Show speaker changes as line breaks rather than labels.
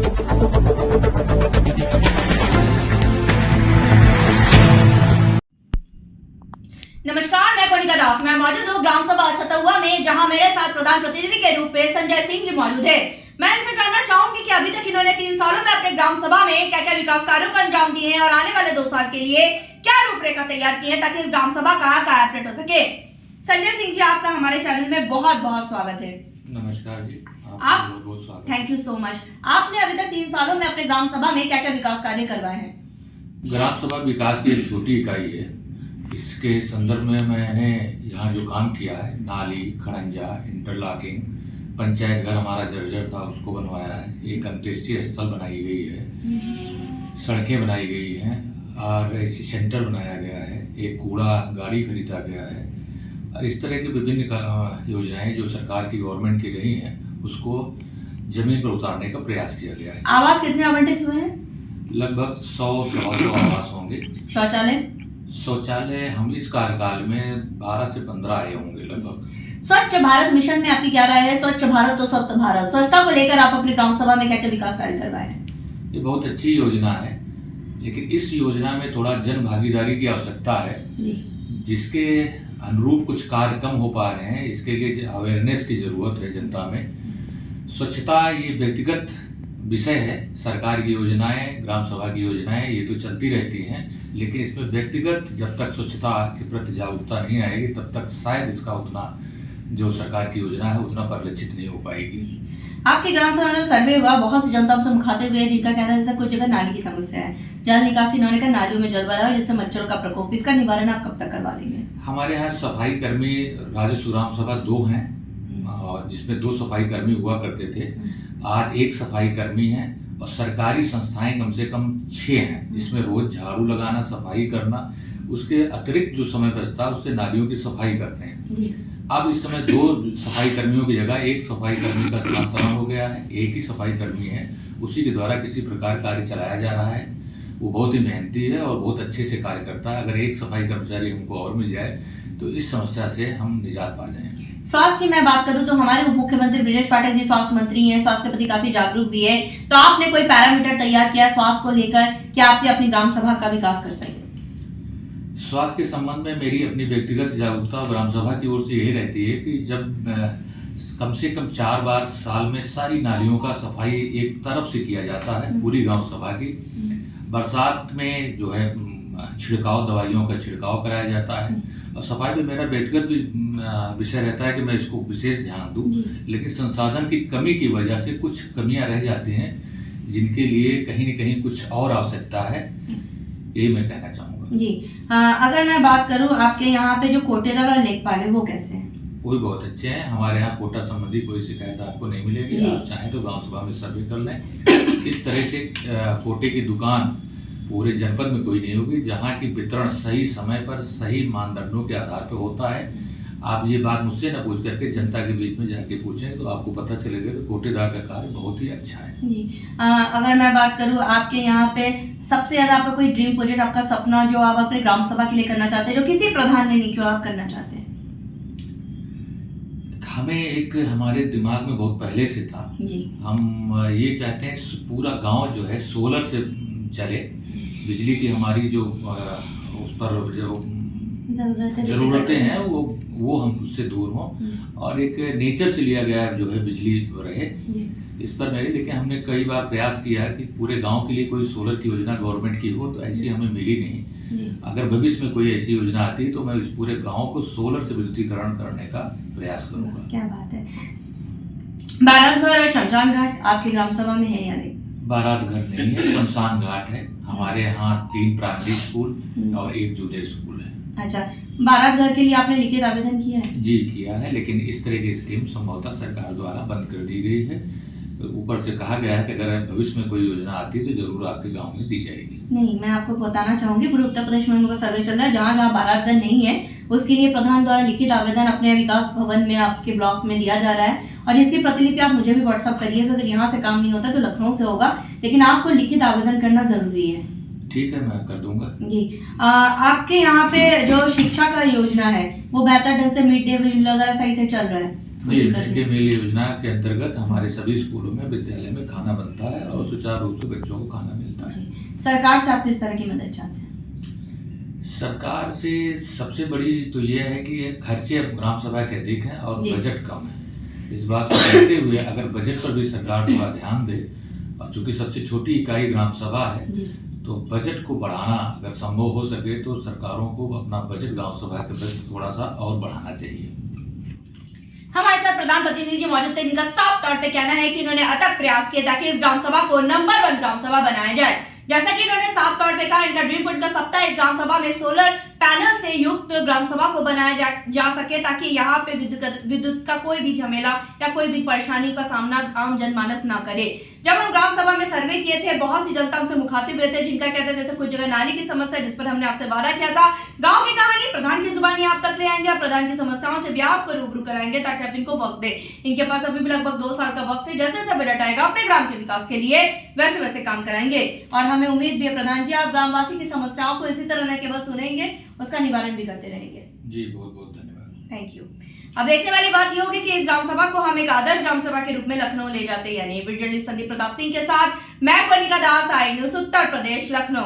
नमस्कार, मैं कोनिका दास। मैं मौजूद हूँ ग्राम सभा छतुआ में, जहां मेरे साथ प्रधान प्रतिनिधि के रूप में संजय सिंह जी मौजूद है। मैं इनसे जानना चाहूंगी कि अभी तक इन्होंने 3 सालों में अपने ग्राम सभा में क्या क्या विकास कार्यों को अंजाम दिए हैं और आने वाले 2 साल के लिए क्या रूपरेखा तैयार की है ताकि इस ग्राम सभा का कार्यान्वयन हो सके। संजय सिंह जी, आपका हमारे चैनल में बहुत बहुत स्वागत है।
नमस्कार जी,
आप
बहुत स्वागत।
Thank you so much. आपने अभी तक 3 सालों में अपने ग्राम सभा में क्या क्या विकास कार्य करवाए हैं?
ग्राम सभा विकास की एक छोटी इकाई है। इसके संदर्भ में मैंने यहाँ जो काम किया है, नाली, खड़ंजा, इंटरलॉकिंग, पंचायत घर हमारा जर्जर था उसको बनवाया है, एक अंत्येष्टि स्थल बनाई गई है, सड़कें बनाई गई हैं और ऐसी सेंटर बनाया गया है, एक कूड़ा गाड़ी खरीदा गया है और इस तरह की विभिन्न योजनाएं जो सरकार की गवर्नमेंट की रही हैं उसको जमीन पर उतारने का प्रयास किया गया है।
आवास कितने आवंटित हुए हैं?
लगभग 100 आवास होंगे। शौचालय हम इस कार्यकाल में 12 से 15 आए होंगे लगभग।
स्वच्छ भारत मिशन में आपकी क्या राय है? स्वच्छ भारत तो स्वस्थ भारत, स्वच्छता को लेकर आप अपने ग्राम सभा में क्या क्या विकास कार्य करवाए हैं?
ये बहुत अच्छी योजना है, लेकिन इस योजना में थोड़ा जन भागीदारी की आवश्यकता है, जिसके अनुरूप कुछ कार्य कम हो पा रहे हैं। इसके लिए अवेयरनेस की जरूरत है जनता में। स्वच्छता ये व्यक्तिगत विषय है। सरकार की योजनाएं, ग्राम सभा की योजनाएं ये तो चलती रहती हैं, लेकिन इसमें व्यक्तिगत जब तक स्वच्छता के प्रति जागरूकता नहीं आएगी तब तक शायद इसका उतना जो सरकार की योजना है उतना परिलक्षित नहीं हो पाएगी।
आपके ग्राम सभा में सर्वे हुआ, बहुत सी जनता से मुखातिब हुए जिनका कहना है जैसे कुछ जगह नाली की समस्या है, जल निकासी इन्होंने कहा नालियों में जल भरा है जिससे मच्छरों का प्रकोप, इसका निवारण आप कब तक करवा देंगे? हमारे
यहाँ सफाई कर्मी राजस्व ग्राम सभा 2 हैं और जिसमें 2 सफाई कर्मी हुआ करते थे। आज 1 सफाई कर्मी है और सरकारी संस्थाएं कम से कम 6 हैं, जिसमें रोज झाड़ू लगाना, सफाई करना, उसके अतिरिक्त जो समय बचता है उससे नालियों की सफाई करते हैं। अब इस समय 2 सफाई कर्मियों की जगह 1 सफाई कर्मी का स्थानांतरण हो गया है। 1 ही सफाई कर्मी है, उसी के द्वारा किसी प्रकार कार्य चलाया जा रहा है। वो बहुत ही मेहनती है और बहुत अच्छे से कार्य करता है। अगर 1 सफाई कर्मचारी हमको और मिल जाए तो इस समस्या से हम निजात पा जाएं।
स्वास्थ्य की मैं बात करूं तो हमारे उप मुख्यमंत्री ब्रजेश पाठक जी स्वास्थ्य मंत्री हैं, स्वास्थ्य के प्रति काफी जागरूक भी है। तो आपने कोई पैरामीटर तैयार किया स्वास्थ्य को लेकर कि आप अपनी ग्राम सभा का विकास कर सके?
स्वास्थ्य के संबंध में मेरी अपनी व्यक्तिगत जागरूकता ग्राम सभा की ओर से यही रहती है कि जब कम से कम 4 बार साल में सारी नालियों का सफाई एक तरफ से किया जाता है पूरी गांव सभा की। बरसात में जो है छिड़काव, दवाइयों का छिड़काव कराया जाता है और सफाई में मेरा व्यक्तिगत भी विषय रहता है कि मैं इसको विशेष ध्यान दूं, लेकिन संसाधन की कमी की वजह से कुछ कमियां रह जाती हैं जिनके लिए कहीं न कहीं कुछ और आवश्यकता है, यही मैं कहना चाहूँगा।
जी, अगर मैं बात करूं आपके यहाँ पे जो कोटेदार और लेखपाल है वो कैसे हैं?
वो भी बहुत अच्छे हैं। हमारे यहाँ कोटा संबंधी कोई शिकायत आपको नहीं मिलेगी। आप चाहें तो गांव सभा में सर्वे कर लें। इस तरह से कोटे की दुकान पूरे जनपद में कोई नहीं होगी, जहाँ की वितरण सही समय पर सही मानदंडों के आधार पर होता है। आप ये बात मुझसे न पूछ करके जनता के बीच में जाके पूछें तो आपको पता चलेगा कि कोटेदार का कार्य बहुत ही अच्छा है।
जी, अगर मैं बात करूँ आपके यहाँ पे सबसे ज्यादा आपका कोई ड्रीम प्रोजेक्ट, आपका सपना जो आप अपने ग्राम सभा के लिए करना चाहते हैं, जो किसी प्रधान ने नहीं किया, आप करना चाहते हैं?
हमें एक हमारे दिमाग में बहुत पहले से था जी। हम ये चाहते हैं पूरा गांव जो है सोलर से चले। बिजली की हमारी जो उस पर जो जरूरतें हैं वो हम उससे दूर हों और एक नेचर से लिया गया जो है बिजली रहे इस पर मेरे। लेकिन हमने कई बार प्रयास किया है कि पूरे गांव के लिए कोई सोलर की योजना गवर्नमेंट की हो, तो ऐसी हमें मिली नहीं। अगर भविष्य में कोई ऐसी योजना आती तो मैं इस पूरे गांव को सोलर से विद्युतीकरण करने का प्रयास करूंगा।
क्या बात है। बारात घर और शमशान घाट आपकी ग्राम सभा में है या नहीं?
बारात घर नहीं है, शमशान घाट है। हमारे यहाँ 3 प्राइमरी स्कूल और 1 जूनियर स्कूल है।
अच्छा, बारात घर के लिए आपने लिखित आवेदन किया है?
जी किया है, लेकिन इस तरह की स्कीम संभवतः सरकार द्वारा बंद कर दी गई है। ऊपर से कहा गया है कि अगर भविष्य में कोई योजना आती तो जरूर आपके गांव में दी जाएगी।
नहीं, मैं आपको बताना चाहूंगी पूरे उत्तर प्रदेश में हम लोग का सर्वे चल रहा है, जहाँ जहाँ बारात घर नहीं है उसके लिए प्रधान द्वारा लिखित आवेदन अपने विकास भवन में आपके ब्लॉक में दिया जा रहा है और इसकी प्रतिलिपि आप मुझे भी व्हाट्सअप करिएगा। अगर यहाँ से काम नहीं होता तो लखनऊ से होगा, लेकिन आपको लिखित आवेदन करना जरूरी है।
ठीक है, मैं कर दूंगा
जी। आपके यहाँ पे जो शिक्षा का योजना है वो बेहतर ढंग से मिड डे मील वगैरह सही से चल रहा है?
जी, मिड डे मील योजना के अंतर्गत हमारे सभी स्कूलों में, विद्यालय में खाना बनता है और और सुचारू रूप से बच्चों को खाना मिलता है।
सरकार से आप किस तरह की मदद चाहते हैं?
सरकार से सबसे बड़ी तो ये है कि ये खर्चे अब ग्राम सभा के अधिक हैं और
जी।
बजट कम है। इस बात को देखते हुए अगर बजट पर भी सरकार थोड़ा ध्यान दे, और चूंकि सबसे छोटी इकाई ग्राम सभा है
जी।
तो बजट को बढ़ाना अगर संभव हो सके तो सरकारों को अपना बजट गांव सभा के बजट थोड़ा सा और बढ़ाना चाहिए।
हमारे साथ प्रधान प्रतिनिधि जी मौजूद थे, इनका साफ तौर पे कहना है कि इन्होंने अथक प्रयास किए ताकि इस ग्राम सभा को नंबर 1 ग्राम सभा बनाया जाए। जैसा कि इन्होंने साफ तौर पे कहा, इनका ड्रीम पॉइंट का सप्ताह इस ग्राम सभा में सोलर पैनल से युक्त ग्राम सभा को बनाया जा सके ताकि यहाँ पे विद्युत का कोई भी झमेला या कोई भी परेशानी का सामना आम जनमानस ना करे। जब हम ग्राम सभा में सर्वे किए थे, बहुत सी जनता हमसे मुखातिब हुए थे, जिनका कहते जैसे कुछ जगह नाली की समस्या, जिस पर हमने आपसे वादा किया था गांव की कहानी प्रधान की जुबानी आप तक ले आएंगे और प्रधान की समस्याओं से भी आपको रूबरू कराएंगे ताकि आप इनको वक्त दे। इनके पास अभी भी लगभग 2 साल का वक्त है। जैसे जैसे बजट आएगा अपने ग्राम के विकास के लिए वैसे वैसे काम कराएंगे और हमें उम्मीद भी है प्रधान जी आप ग्रामवासी की समस्याओं को इसी तरह न केवल सुनेंगे, उसका निवारण भी करते रहेंगे।
जी बहुत बहुत धन्यवाद।
Thank you. अब देखने वाली बात ये होगी कि इस ग्राम सभा को हम एक आदर्श ग्राम सभा के रूप में लखनऊ ले जाते हैं या नहीं। वीडियो जर्नलिस्ट संदीप प्रताप सिंह के साथ मैं कोनिका दास, आई न्यूज़ उत्तर प्रदेश, लखनऊ।